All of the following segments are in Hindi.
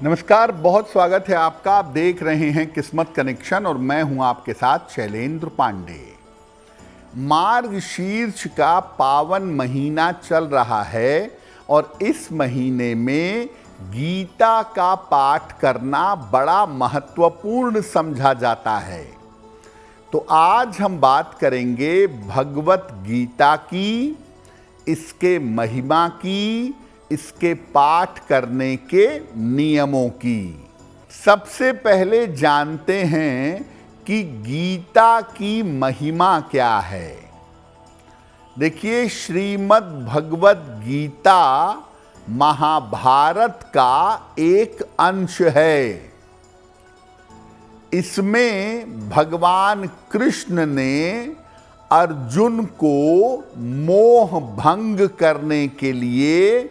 नमस्कार, बहुत स्वागत है आपका। आप देख रहे हैं किस्मत कनेक्शन और मैं हूं आपके साथ शैलेंद्र पांडे। मार्गशीर्ष का पावन महीना चल रहा है और इस महीने में गीता का पाठ करना बड़ा महत्वपूर्ण समझा जाता है। तो आज हम बात करेंगे भगवत गीता की, इसके महिमा की, इसके पाठ करने के नियमों की। सबसे पहले जानते हैं कि गीता की महिमा क्या है। देखिए, श्रीमद् भगवत गीता महाभारत का एक अंश है। इसमें भगवान कृष्ण ने अर्जुन को मोह भंग करने के लिए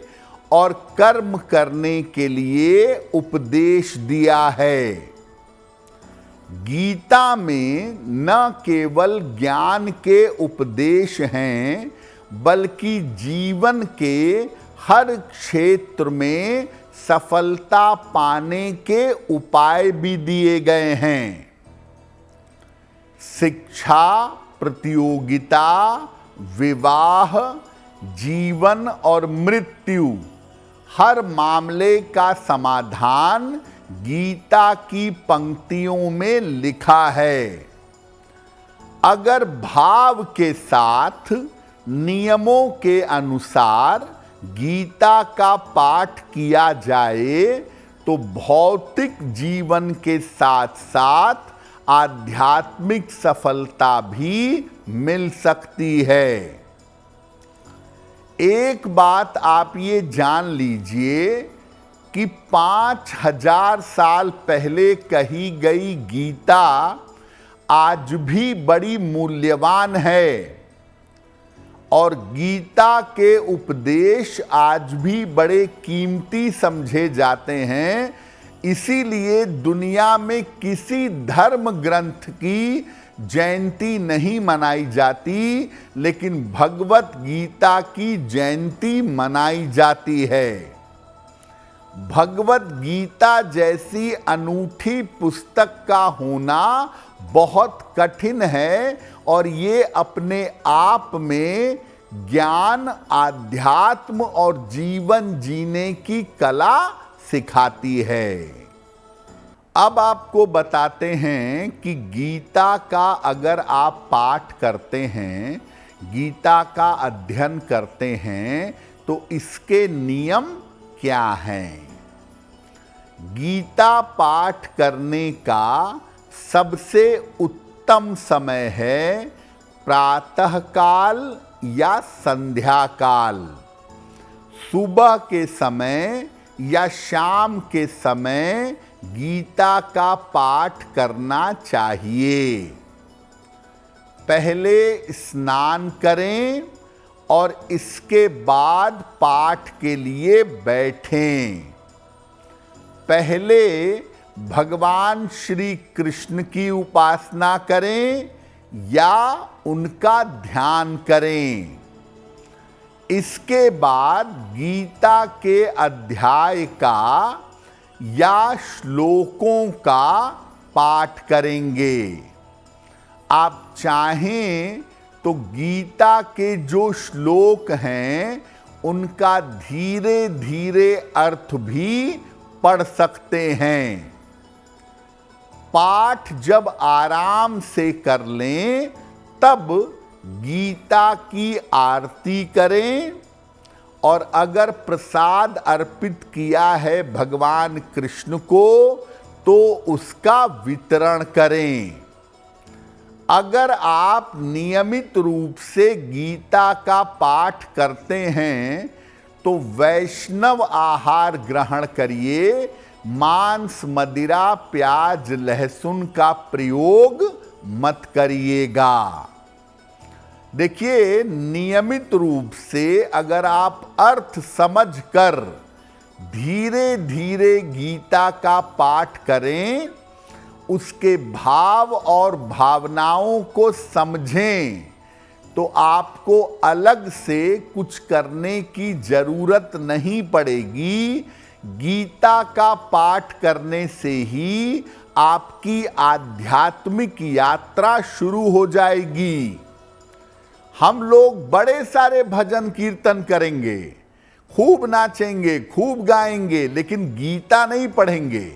और कर्म करने के लिए उपदेश दिया है। गीता में न केवल ज्ञान के उपदेश हैं, बल्कि जीवन के हर क्षेत्र में सफलता पाने के उपाय भी दिए गए हैं। शिक्षा, प्रतियोगिता, विवाह, जीवन और मृत्यु, हर मामले का समाधान गीता की पंक्तियों में लिखा है। अगर भाव के साथ नियमों के अनुसार गीता का पाठ किया जाए तो भौतिक जीवन के साथ साथ आध्यात्मिक सफलता भी मिल सकती है। एक बात आप ये जान लीजिए कि 5000 साल पहले कही गई गीता आज भी बड़ी मूल्यवान है और गीता के उपदेश आज भी बड़े कीमती समझे जाते हैं। इसीलिए दुनिया में किसी धर्म ग्रंथ की जयंती नहीं मनाई जाती, लेकिन भगवत गीता की जयंती मनाई जाती है। भगवत गीता जैसी अनूठी पुस्तक का होना बहुत कठिन है और ये अपने आप में ज्ञान, आध्यात्म और जीवन जीने की कला सिखाती है। अब आपको बताते हैं कि गीता का अगर आप पाठ करते हैं, गीता का अध्ययन करते हैं, तो इसके नियम क्या हैं। गीता पाठ करने का सबसे उत्तम समय है प्रातःकाल या संध्या काल। सुबह के समय या शाम के समय गीता का पाठ करना चाहिए। पहले स्नान करें और इसके बाद पाठ के लिए बैठें। पहले भगवान श्री कृष्ण की उपासना करें या उनका ध्यान करें। इसके बाद गीता के अध्याय का या श्लोकों का पाठ करेंगे। आप चाहें तो गीता के जो श्लोक हैं उनका धीरे धीरे अर्थ भी पढ़ सकते हैं। पाठ जब आराम से कर लें तब गीता की आरती करें और अगर प्रसाद अर्पित किया है भगवान कृष्ण को तो उसका वितरण करें। अगर आप नियमित रूप से गीता का पाठ करते हैं तो वैष्णव आहार ग्रहण करिए। मांस, मदिरा, प्याज, लहसुन का प्रयोग मत करिएगा। देखिए, नियमित रूप से अगर आप अर्थ समझकर धीरे धीरे गीता का पाठ करें, उसके भाव और भावनाओं को समझें, तो आपको अलग से कुछ करने की जरूरत नहीं पड़ेगी। गीता का पाठ करने से ही आपकी आध्यात्मिक यात्रा शुरू हो जाएगी। हम लोग बड़े सारे भजन कीर्तन करेंगे, खूब नाचेंगे, खूब गाएंगे, लेकिन गीता नहीं पढ़ेंगे।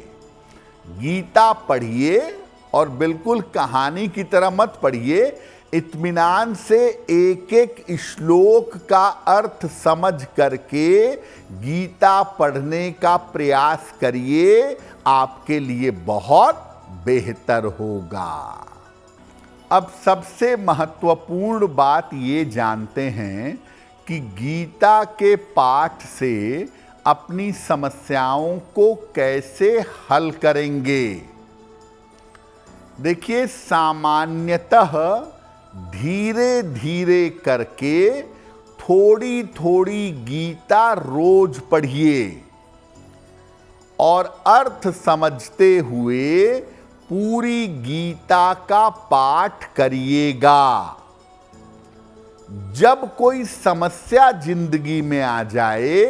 गीता पढ़िए और बिल्कुल कहानी की तरह मत पढ़िए। इत्मीनान से एक एक श्लोक का अर्थ समझ करके गीता पढ़ने का प्रयास करिए, आपके लिए बहुत बेहतर होगा। अब सबसे महत्वपूर्ण बात ये जानते हैं कि गीता के पाठ से अपनी समस्याओं को कैसे हल करेंगे। देखिए, सामान्यतः धीरे धीरे करके थोड़ी थोड़ी गीता रोज पढ़िए और अर्थ समझते हुए पूरी गीता का पाठ करिएगा। जब कोई समस्या जिंदगी में आ जाए,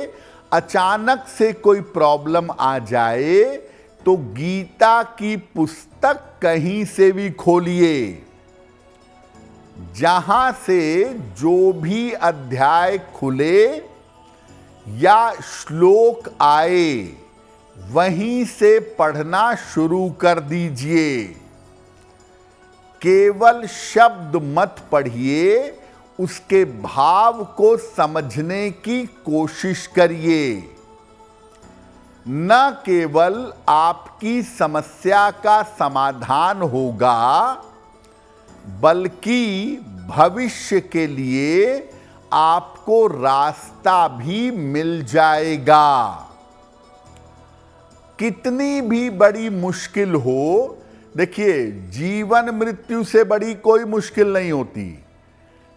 अचानक से कोई प्रॉब्लम आ जाए, तो गीता की पुस्तक कहीं से भी खोलिए। जहां से जो भी अध्याय खुले या श्लोक आए, वहीं से पढ़ना शुरू कर दीजिए। केवल शब्द मत पढ़िए, उसके भाव को समझने की कोशिश करिए। न केवल आपकी समस्या का समाधान होगा, बल्कि भविष्य के लिए आपको रास्ता भी मिल जाएगा। कितनी भी बड़ी मुश्किल हो, देखिए, जीवन मृत्यु से बड़ी कोई मुश्किल नहीं होती।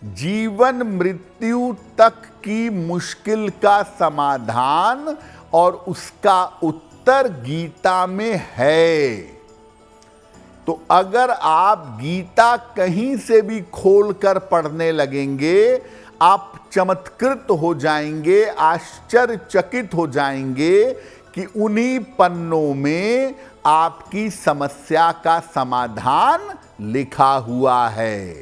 जीवन मृत्यु तक की मुश्किल का समाधान और उसका उत्तर गीता में है। तो अगर आप गीता कहीं से भी खोलकर पढ़ने लगेंगे, आप चमत्कृत हो जाएंगे, आश्चर्यचकित हो जाएंगे कि उन्हीं पन्नों में आपकी समस्या का समाधान लिखा हुआ है।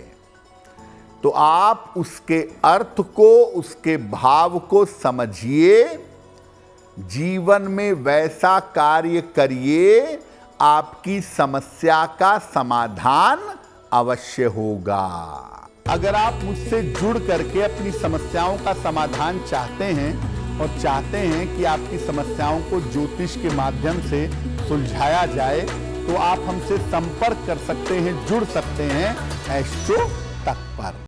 तो आप उसके अर्थ को, उसके भाव को समझिए, जीवन में वैसा कार्य करिए, आपकी समस्या का समाधान अवश्य होगा। अगर आप मुझसे जुड़ करके अपनी समस्याओं का समाधान चाहते हैं और चाहते हैं कि आपकी समस्याओं को ज्योतिष के माध्यम से सुलझाया जाए, तो आप हमसे संपर्क कर सकते हैं, जुड़ सकते हैं एस्ट्रो तक पर।